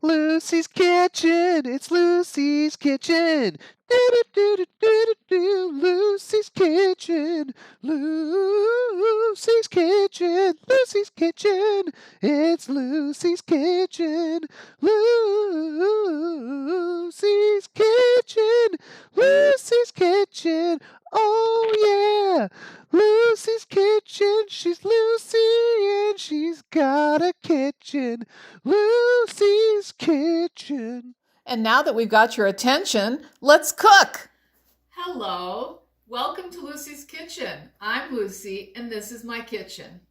Lucy's Kitchen. It's Lucy's Kitchen. Do-do-do-do-do-do. Lucy's Kitchen. Lucy's Kitchen. Lucy's Kitchen. It's Lucy's Kitchen. Lucy's Kitchen. Lucy's Kitchen. Oh yeah. Lucy's Kitchen. She's Lucy and she's got a kitchen. Lucy's Kitchen. And now that we've got your attention, let's cook. Hello, welcome to Lucy's Kitchen. I'm Lucy and this is my kitchen.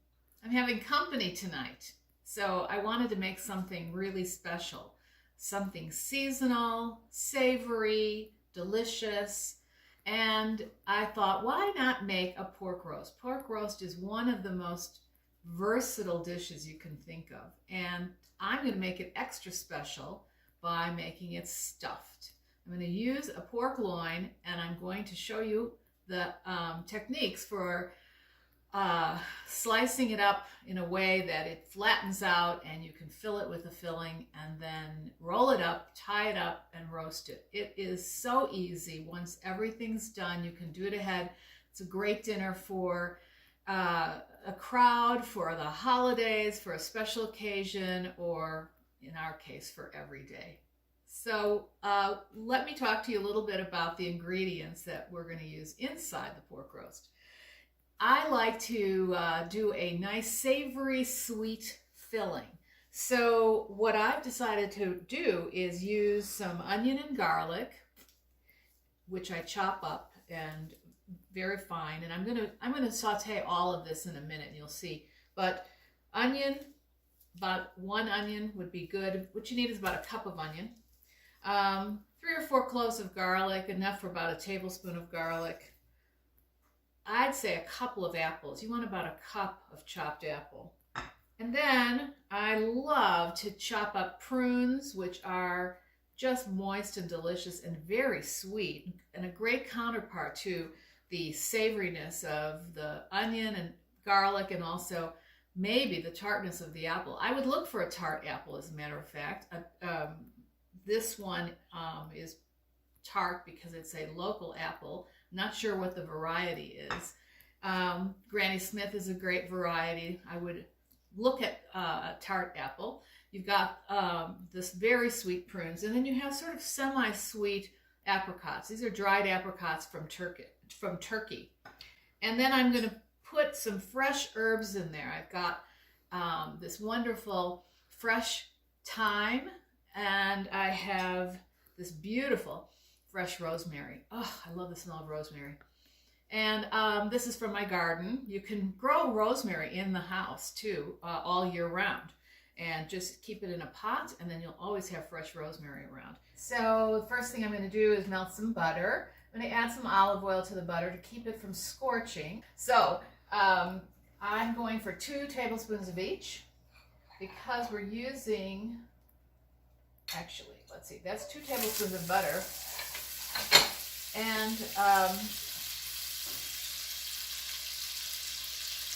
I'm having company tonight, so I wanted to make something really special. Something seasonal, savory, delicious, and I thought, why not make a pork roast? Pork roast is one of the most versatile dishes you can think of, and I'm going to make it extra special by making it stuffed. I'm going to use a pork loin, and I'm going to show you the techniques for slicing it up in a way that it flattens out and you can fill it with a filling and then roll it up, tie it up, and roast it. It is so easy. Once everything's done, you can do it ahead. It's a great dinner for a crowd, for the holidays, for a special occasion, or in our case, for every day. So let me talk to you a little bit about the ingredients that we're going to use inside the pork roast. I like to do a nice savory sweet filling. So what I've decided to do is use some onion and garlic, which I chop up and very fine. And I'm gonna saute all of this in a minute and you'll see. But onion, about one onion would be good. What you need is about a cup of onion. 3 or 4 cloves of garlic, enough for about a tablespoon of garlic. I'd say a couple of apples. You want about a cup of chopped apple. And then I love to chop up prunes, which are just moist and delicious and very sweet, and a great counterpart to the savoriness of the onion and garlic, and also maybe the tartness of the apple. I would look for a tart apple, as a matter of fact. This one is tart because it's a local apple. Not sure what the variety is. Granny Smith is a great variety. I would look at a tart apple. You've got this very sweet prunes, and then you have sort of semi-sweet apricots. These are dried apricots from Turkey. And then I'm going to put some fresh herbs in there. I've got this wonderful fresh thyme, and I have this beautiful fresh rosemary. Oh, I love the smell of rosemary. And this is from my garden. You can grow rosemary in the house too, all year round. And just keep it in a pot, and then you'll always have fresh rosemary around. So the first thing I'm going to do is melt some butter. I'm going to add some olive oil to the butter to keep it from scorching. So I'm going for 2 tablespoons of each, because we're using, actually, let's see, that's 2 tablespoons of butter. And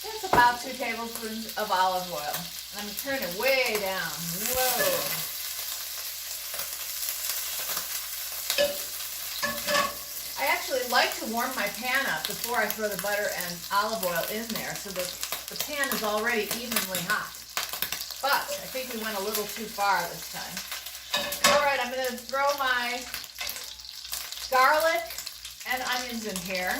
it's about 2 tablespoons of olive oil. I'm going to turn it way down. Whoa. I actually like to warm my pan up before I throw the butter and olive oil in there so that the pan is already evenly hot. But I think we went a little too far this time. All right, I'm going to throw my garlic and onions in here.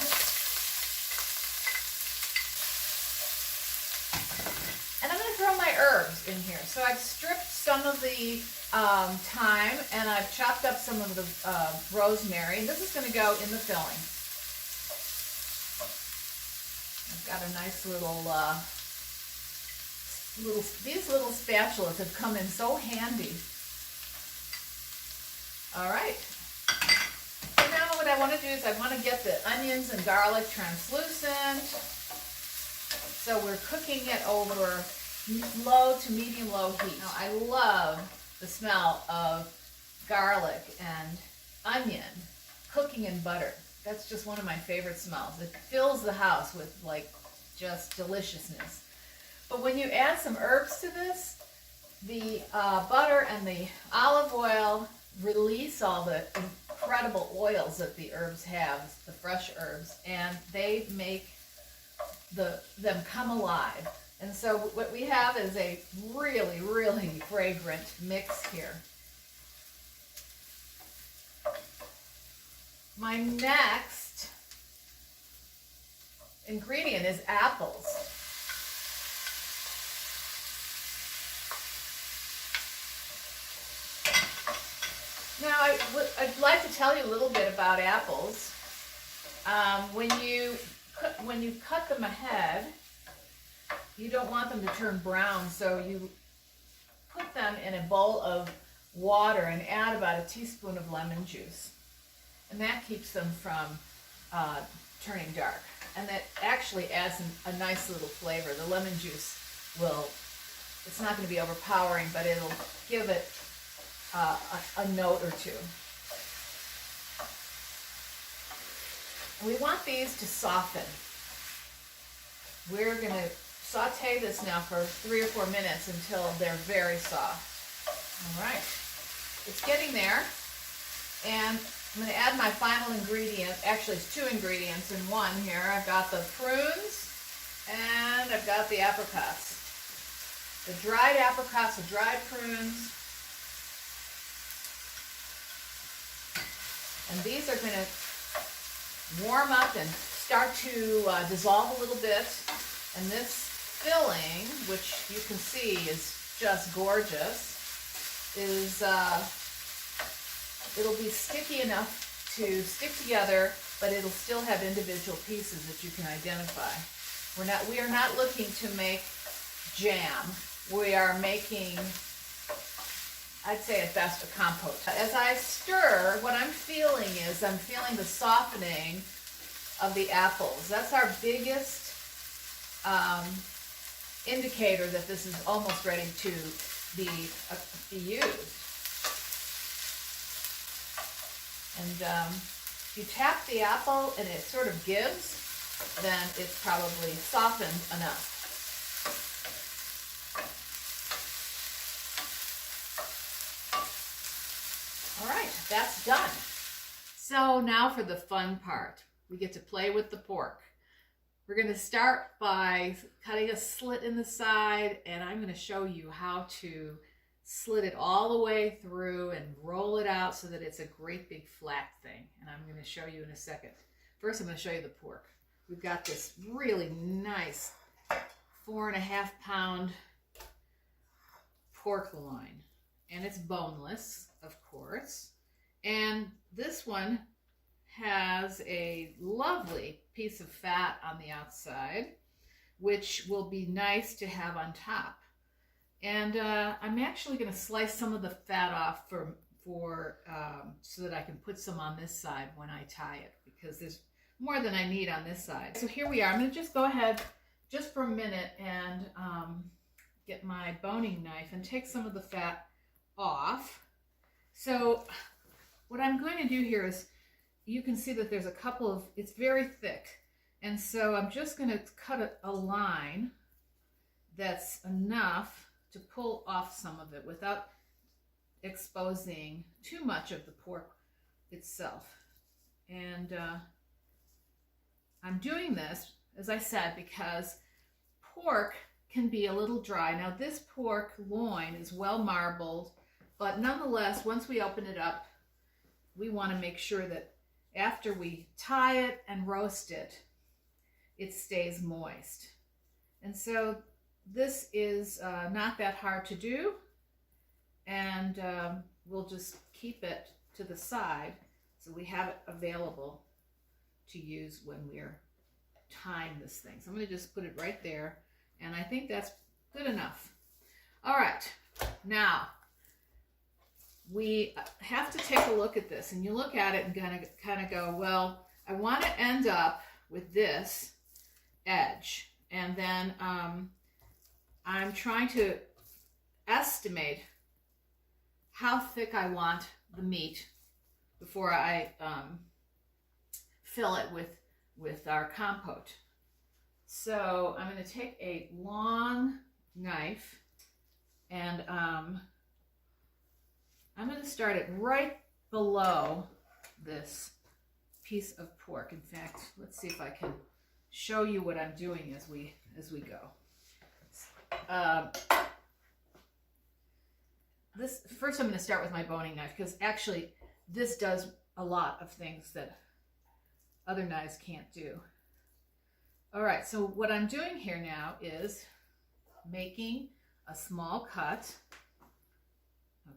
And I'm going to throw my herbs in here. So I've stripped some of the thyme, and I've chopped up some of the rosemary. This is going to go in the filling. I've got a nice these little spatulas have come in so handy. All right. So now what I want to do is I want to get the onions and garlic translucent. So we're cooking it over low to medium low heat. Now I love the smell of garlic and onion cooking in butter. That's just one of my favorite smells. It fills the house with just deliciousness. But when you add some herbs to this, The butter and the olive oil release all the incredible oils that the herbs have, the fresh herbs, and they make them come alive. And so what we have is a really, really fragrant mix here. My next ingredient is apples. Now, I'd like to tell you a little bit about apples. When you cut them ahead, you don't want them to turn brown, so you put them in a bowl of water and add about a teaspoon of lemon juice. And that keeps them from turning dark. And that actually adds a nice little flavor. The lemon juice it's not going to be overpowering, but it'll give it a note or two. We want these to soften. We're going to saute this now for 3 or 4 minutes until they're very soft. All right, it's getting there, and I'm going to add my final ingredient. Actually, it's 2 ingredients in one here. I've got the prunes and I've got the apricots. The dried apricots, the dried prunes. And these are going to warm up and start to dissolve a little bit. And this filling, which you can see is just gorgeous, it'll be sticky enough to stick together, but it'll still have individual pieces that you can identify. We are not looking to make jam. We are making, I'd say at best, a compote. As I stir, what I'm feeling the softening of the apples. That's our biggest indicator that this is almost ready to be used. And if you tap the apple and it sort of gives, then it's probably softened enough. All right, that's done. So now for the fun part. We get to play with the pork. We're going to start by cutting a slit in the side, and I'm going to show you how to slit it all the way through and roll it out so that it's a great big flat thing. And I'm going to show you in a second. First, I'm going to show you the pork. We've got this really nice 4.5 pound pork loin, and it's boneless, of course. And this one has a lovely piece of fat on the outside, which will be nice to have on top. And I'm actually going to slice some of the fat off so that I can put some on this side when I tie it, because there's more than I need on this side. So here we are. I'm going to just go ahead just for a minute and get my boning knife and take some of the fat off. So what I'm going to do here is, you can see that there's a couple of, it's very thick. And so I'm just going to cut a line that's enough to pull off some of it without exposing too much of the pork itself. And I'm doing this, as I said, because pork can be a little dry. Now this pork loin is well marbled, but nonetheless, once we open it up, we want to make sure that after we tie it and roast it, it stays moist. And so this is not that hard to do, and we'll just keep it to the side so we have it available to use when we're tying this thing. So I'm going to just put it right there, and I think that's good enough. All right, now we have to take a look at this, and you look at it and kind of go, well, I want to end up with this edge, and then I'm trying to estimate how thick I want the meat before I fill it with our compote. So I'm going to take a long knife, And I'm going to start it right below this piece of pork. In fact, let's see if I can show you what I'm doing as we go. This first, I'm going to start with my boning knife, because actually this does a lot of things that other knives can't do. All right, so what I'm doing here now is making a small cut.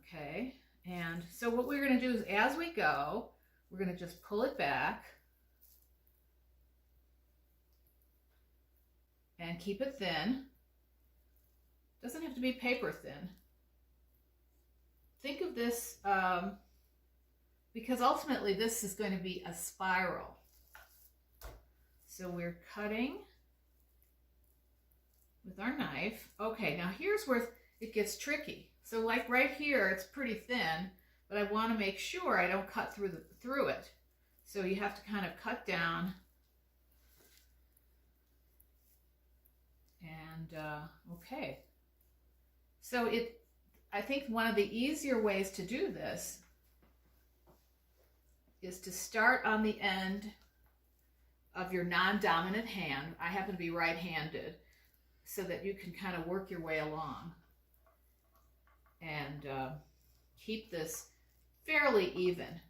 Okay, and so what we're going to do is, as we go, we're going to just pull it back and keep it thin. Doesn't have to be paper thin. Think of this, because ultimately this is going to be a spiral. So we're cutting with our knife. Okay, now here's where it gets tricky. So like right here, it's pretty thin, but I want to make sure I don't cut through it. So you have to kind of cut down. And okay. So I think one of the easier ways to do this is to start on the end of your non-dominant hand. I happen to be right-handed, so that you can kind of work your way along and keep this fairly even.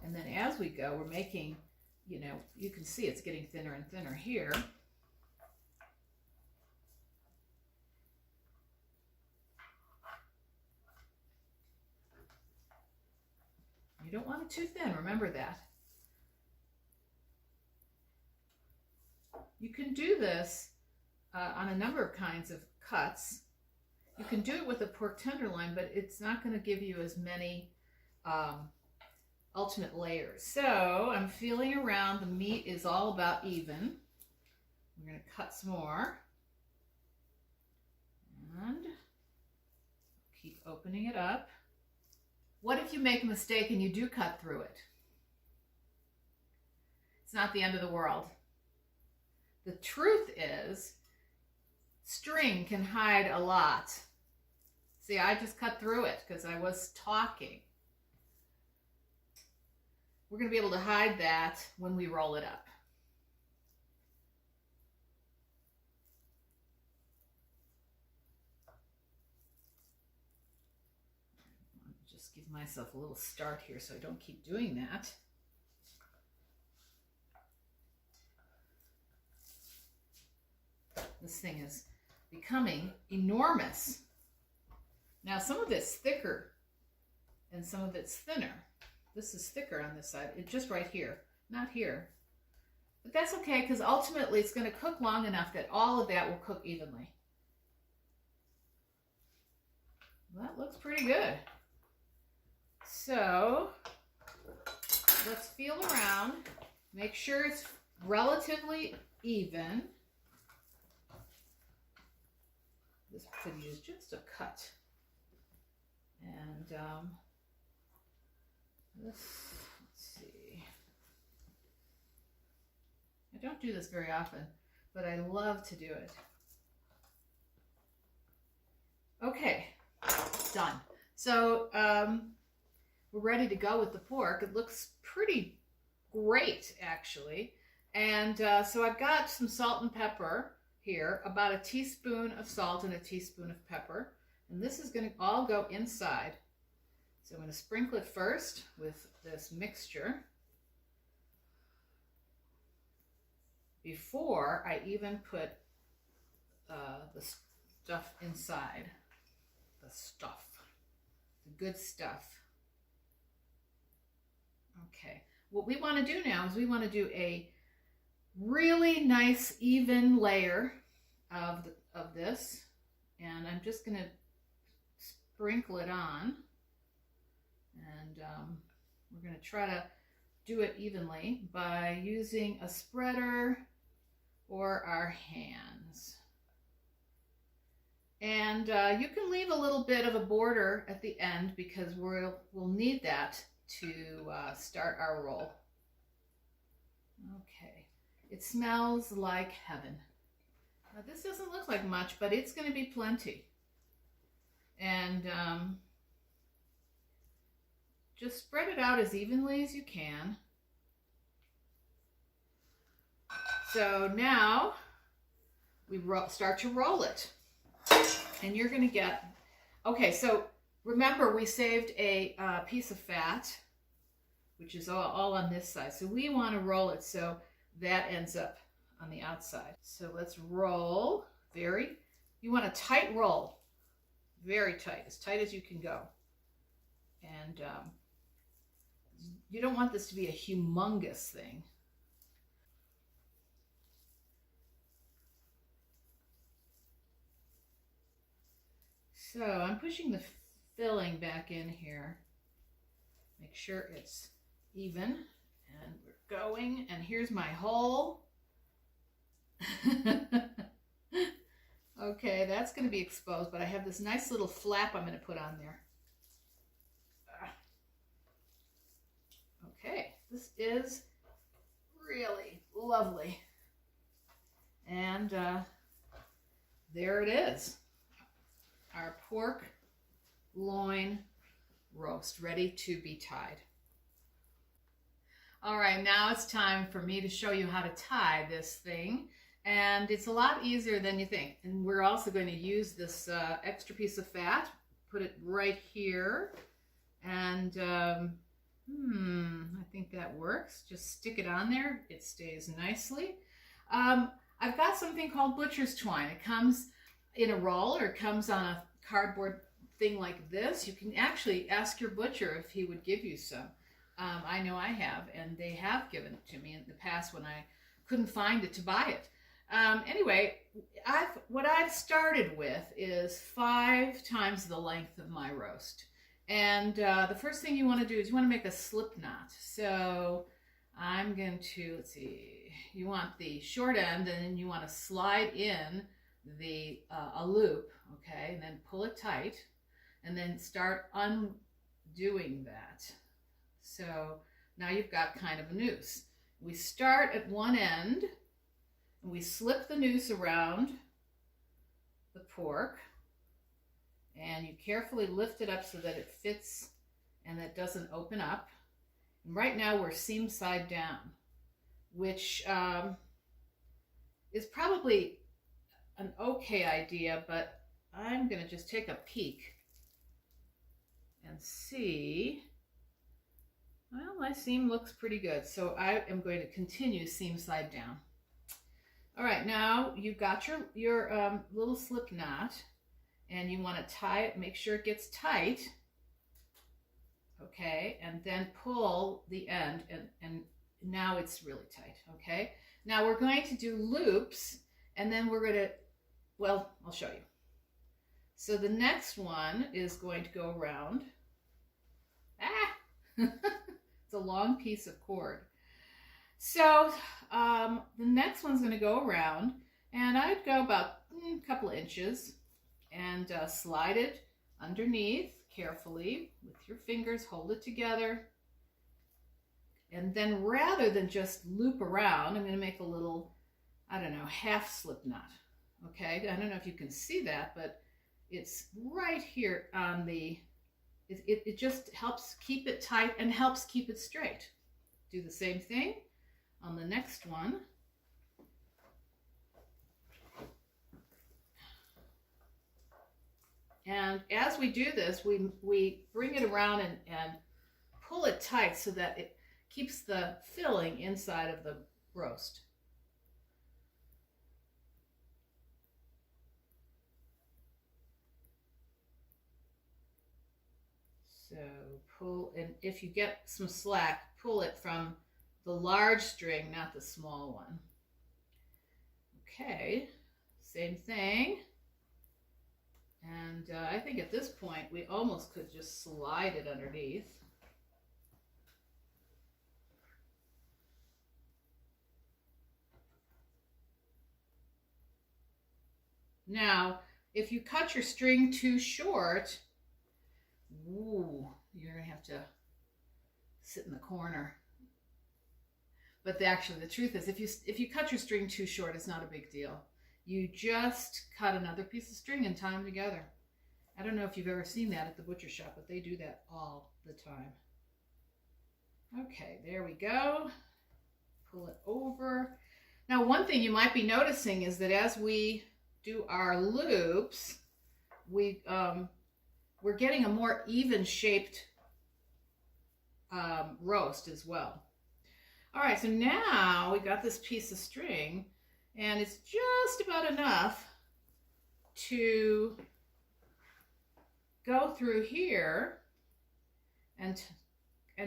And then as we go, we're making, you know, you can see it's getting thinner and thinner here. You don't want it too thin, remember that. You can do this on a number of kinds of cuts. You can do it with a pork tenderloin, but it's not going to give you as many ultimate layers. So I'm feeling around. The meat is all about even. We're going to cut some more. And keep opening it up. What if you make a mistake and you do cut through it? It's not the end of the world. The truth is, string can hide a lot. See, I just cut through it because I was talking. We're going to be able to hide that when we roll it up. Just give myself a little start here so I don't keep doing that. This thing is becoming enormous. Now some of it's thicker and some of it's thinner. This is thicker on this side. It's just right here, not here. But that's okay, because ultimately it's going to cook long enough that all of that will cook evenly. Well, that looks pretty good. So let's feel around. Make sure it's relatively even. This could use just a cut. And let's see. I don't do this very often, but I love to do it. Okay, done. So we're ready to go with the pork. It looks pretty great, actually. And so I've got some salt and pepper here, about a teaspoon of salt and a teaspoon of pepper. And this is going to all go inside. So I'm going to sprinkle it first with this mixture before I even put the stuff inside. The stuff. The good stuff. Okay. What we want to do now is we want to do a really nice even layer of this. And I'm just going to sprinkle it on. And we're going to try to do it evenly by using a spreader or our hands. And you can leave a little bit of a border at the end because we'll need that to start our roll. Okay. It smells like heaven. Now, this doesn't look like much, but it's going to be plenty. And just spread it out as evenly as you can. So now we start to roll it. And you're going to get, okay, so remember we saved a piece of fat, which is all on this side. So we want to roll it so that ends up on the outside. So let's roll you want a tight roll, very tight, as tight as you can go. And you don't want this to be a humongous thing. So I'm pushing the filling back in here. Make sure it's even. And we're going. And here's my hole. Okay, that's going to be exposed, but I have this nice little flap I'm going to put on there. Okay, this is really lovely. And there it is. Our pork loin roast, ready to be tied. All right, now it's time for me to show you how to tie this thing. And it's a lot easier than you think. And we're also going to use this extra piece of fat, put it right here. And I think that works. Just stick it on there. It stays nicely. I've got something called butcher's twine. It comes in a roll, or it comes on a cardboard thing like this. You can actually ask your butcher if he would give you some. I know I have, and they have given it to me in the past when I couldn't find it to buy it. Anyway, what I've started with is 5 times the length of my roast. And the first thing you want to do is you want to make a slip knot. So I'm going to, let's see, you want the short end, and then you want to slide in a loop, okay, and then pull it tight, and then start undoing that. So now you've got kind of a noose. We start at one end, and we slip the noose around the pork, and you carefully lift it up so that it fits and that doesn't open up. And right now we're seam side down, which is probably an okay idea, but I'm going to just take a peek and see. Well, my seam looks pretty good, so I am going to continue seam side down. All right, now you've got your little slip knot, and you want to tie it, make sure it gets tight, okay, and then pull the end, and now it's really tight, okay? Now we're going to do loops, and then we're going to, well, I'll show you. So the next one is going to go around. It's a long piece of cord. So the next one's going to go around, and I'd go about a couple of inches and slide it underneath carefully with your fingers, hold it together. And then rather than just loop around, I'm going to make a little, I don't know, half slip knot. Okay, I don't know if you can see that, but it's right here on the, it just helps keep it tight and helps keep it straight. Do the same thing on the next one. And as we do this, we bring it around and pull it tight so that it keeps the filling inside of the roast. So pull, and if you get some slack, pull it from the large string, not the small one. Okay, same thing. And I think at this point, we almost could just slide it underneath. Now, if you cut your string too short, ooh, you're going to have to sit in the corner. But actually, the truth is, if you cut your string too short, it's not a big deal. You just cut another piece of string and tie them together. I don't know if you've ever seen that at the butcher shop, but they do that all the time. Okay, there we go. Pull it over. Now, one thing you might be noticing is that as we do our loops, we're getting a more even shaped roast as well. All right, so now we got this piece of string, and it's just about enough to go through here and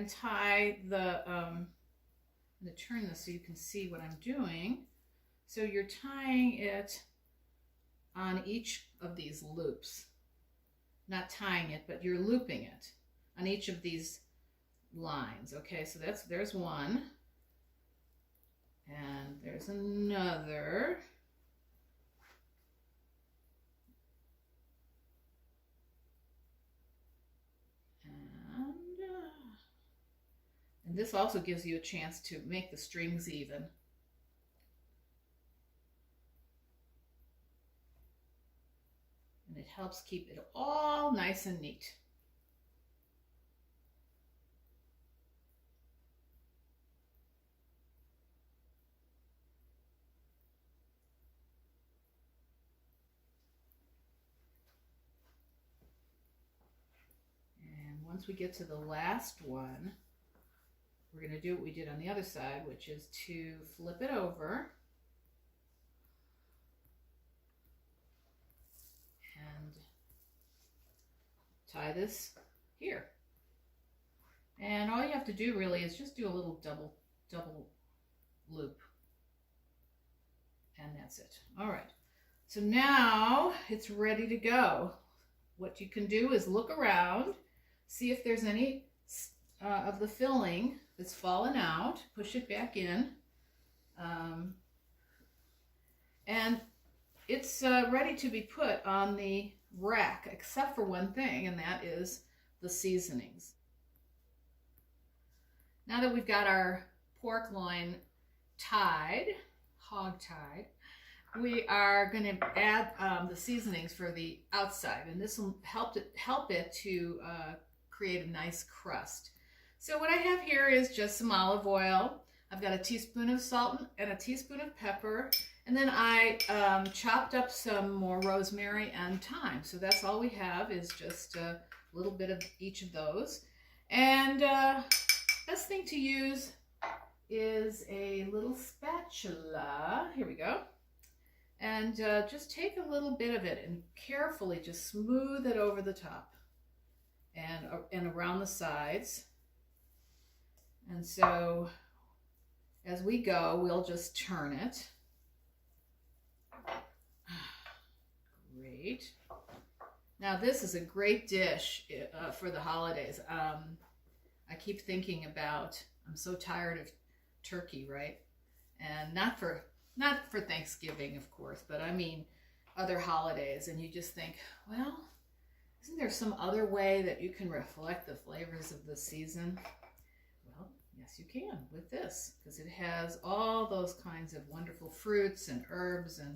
tie the, I'm going to turn this so you can see what I'm doing. So you're tying it on each of these loops. Not tying it, but you're looping it on each of these lines. Okay, so there's one. And there's another. And this also gives you a chance to make the strings even. And it helps keep it all nice and neat. And once we get to the last one, we're going to do what we did on the other side, which is to flip it over and tie this here. And all you have to do really is just do a little double loop. And that's it. All right. So now it's ready to go. What you can do is look around, see if there's any of the filling that's fallen out, push it back in, and it's ready to be put on the rack, except for one thing, and that is the seasonings. Now that we've got our pork loin tied, hog-tied, we are going to add the seasonings for the outside, and this will help it to create a nice crust. So what I have here is just some olive oil. I've got a teaspoon of salt and a teaspoon of pepper, and then I chopped up some more rosemary and thyme. So that's all we have, is just a little bit of each of those. And best thing to use is a little spatula. Here we go. And just take a little bit of it and carefully just smooth it over the top and around the sides. And so as we go, we'll just turn it. Great. Now this is a great dish for the holidays. I keep thinking about, I'm so tired of turkey, right? And not for Thanksgiving, of course, but I mean other holidays. And you just think, well, isn't there some other way that you can reflect the flavors of the season? Well, yes, you can with this, because it has all those kinds of wonderful fruits and herbs, and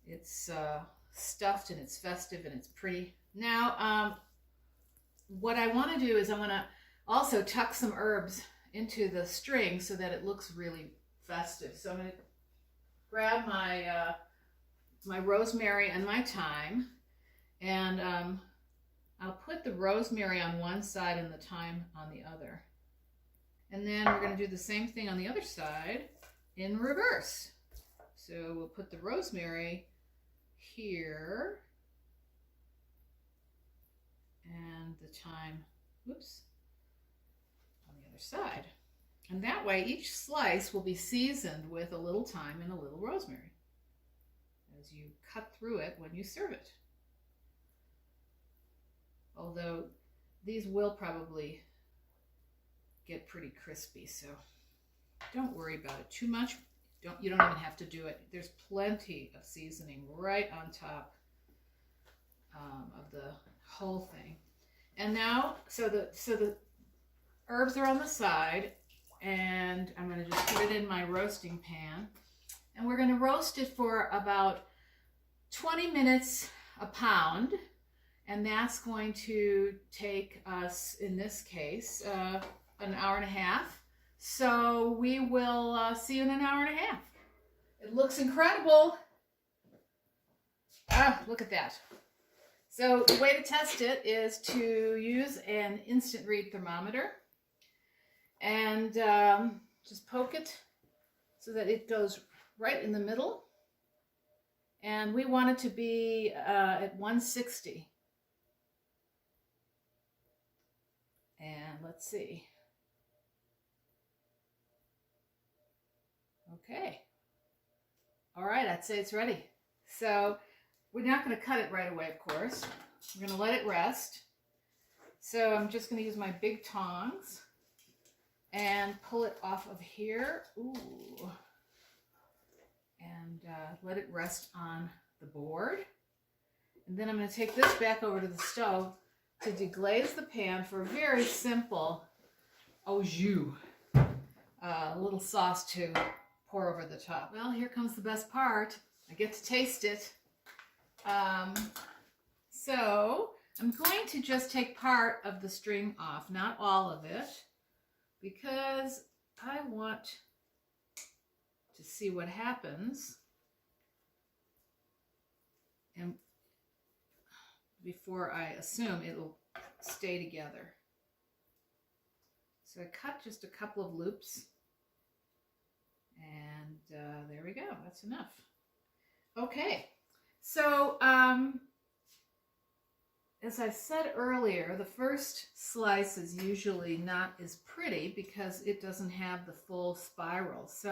it's stuffed and it's festive and it's pretty. Now, what I want to do is I want to also tuck some herbs into the string so that it looks really festive. So I'm going to grab my my rosemary and my thyme, and I'll put the rosemary on one side and the thyme on the other. And then we're going to do the same thing on the other side in reverse. So we'll put the rosemary here and the thyme, whoops, on the other side. And that way each slice will be seasoned with a little thyme and a little rosemary as you cut through it when you serve it. Although these will probably get pretty crispy, so don't worry about it too much. You don't even have to do it. There's plenty of seasoning right on top of the whole thing. And now, so the herbs are on the side, and I'm going to just put it in my roasting pan. And we're going to roast it for about 20 minutes a pound. And that's going to take us, in this case, an hour and a half. So we will see you in an hour and a half. It looks incredible. Ah, look at that. So the way to test it is to use an instant read thermometer and just poke it so that it goes right in the middle. And we want it to be at 160. And let's see. Okay. All right, I'd say it's ready. So we're not going to cut it right away, of course. We're going to let it rest. So I'm just going to use my big tongs and pull it off of here. Ooh. And let it rest on the board. And then I'm going to take this back over to the stove to deglaze the pan for a very simple au jus, a little sauce to pour over the top. Well, here comes the best part. I get to taste it. So I'm going to just take part of the string off, not all of it, because I want to see what happens. And before I assume it'll stay together. So I cut just a couple of loops. And there we go. That's enough. Okay. So, as I said earlier, the first slice is usually not as pretty because it doesn't have the full spiral. So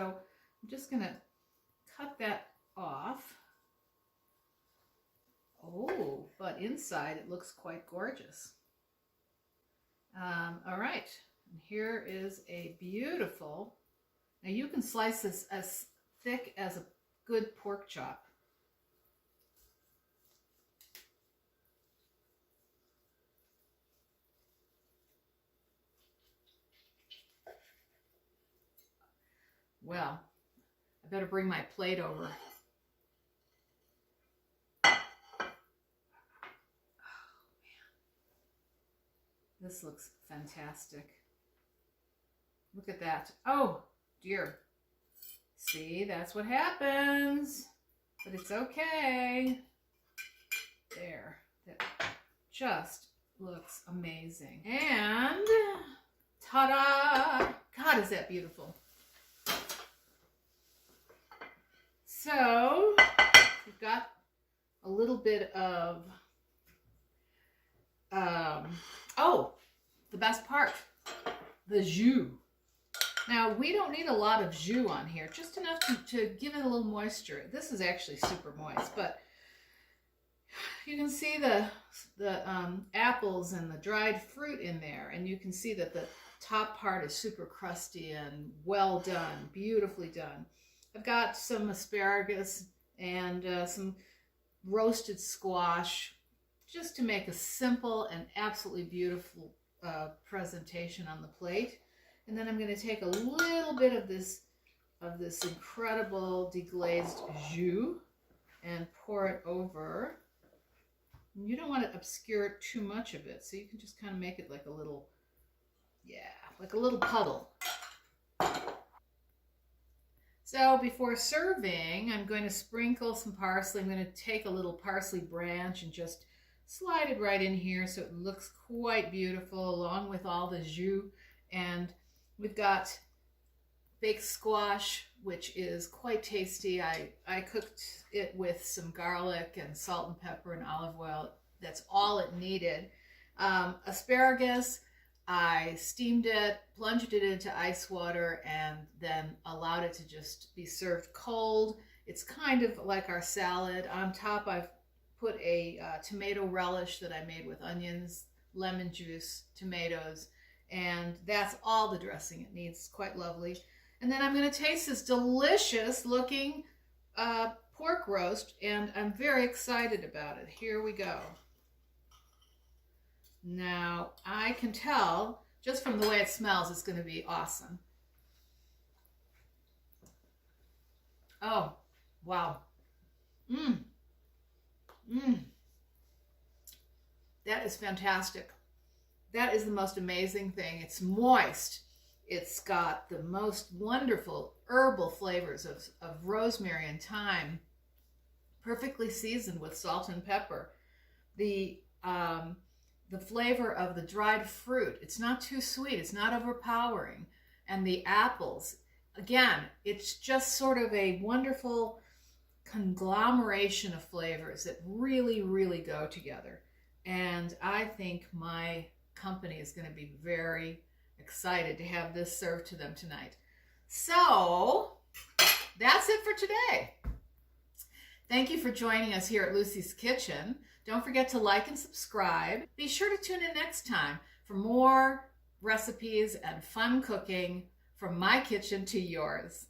I'm just going to cut that off. Oh, but inside it looks quite gorgeous. All right, and here is a beautiful, now you can slice this as thick as a good pork chop. Well, I better bring my plate over. This looks fantastic. Look at that. Oh, dear. See, that's what happens. But it's okay. There. That just looks amazing. And ta-da! God, is that beautiful. So, we've got a little bit of oh, the best part, the jus. Now, we don't need a lot of jus on here, just enough to give it a little moisture. This is actually super moist, but you can see the apples and the dried fruit in there, and you can see that the top part is super crusty and well done, beautifully done. I've got some asparagus and some roasted squash, just to make a simple and absolutely beautiful presentation on the plate. And then I'm going to take a little bit of this incredible deglazed jus and pour it over. And you don't want to obscure too much of it, so you can just kind of make it like a little, yeah, like a little puddle. So before serving, I'm going to sprinkle some parsley. I'm going to take a little parsley branch and just slide it right in here so it looks quite beautiful along with all the jus. And we've got baked squash, which is quite tasty. I cooked it with some garlic and salt and pepper and olive oil. That's all it needed. Asparagus, I steamed it, plunged it into ice water, and then allowed it to just be served cold. It's kind of like our salad. On top, I've put a tomato relish that I made with onions, lemon juice, tomatoes, and that's all the dressing it needs. It's quite lovely. And then I'm going to taste this delicious looking pork roast, and I'm very excited about it. Here we go. Now, I can tell, just from the way it smells, it's going to be awesome. Oh, wow. Mmm. Mmm. That is fantastic. That is the most amazing thing. It's moist. It's got the most wonderful herbal flavors of rosemary and thyme, perfectly seasoned with salt and pepper. The the flavor of the dried fruit. It's not too sweet. It's not overpowering. And the apples, again, it's just sort of a wonderful conglomeration of flavors that really, really go together. And I think my company is going to be very excited to have this served to them tonight. So that's it for today. Thank you for joining us here at Lucy's Kitchen. Don't forget to like and subscribe. Be sure to tune in next time for more recipes and fun cooking from my kitchen to yours.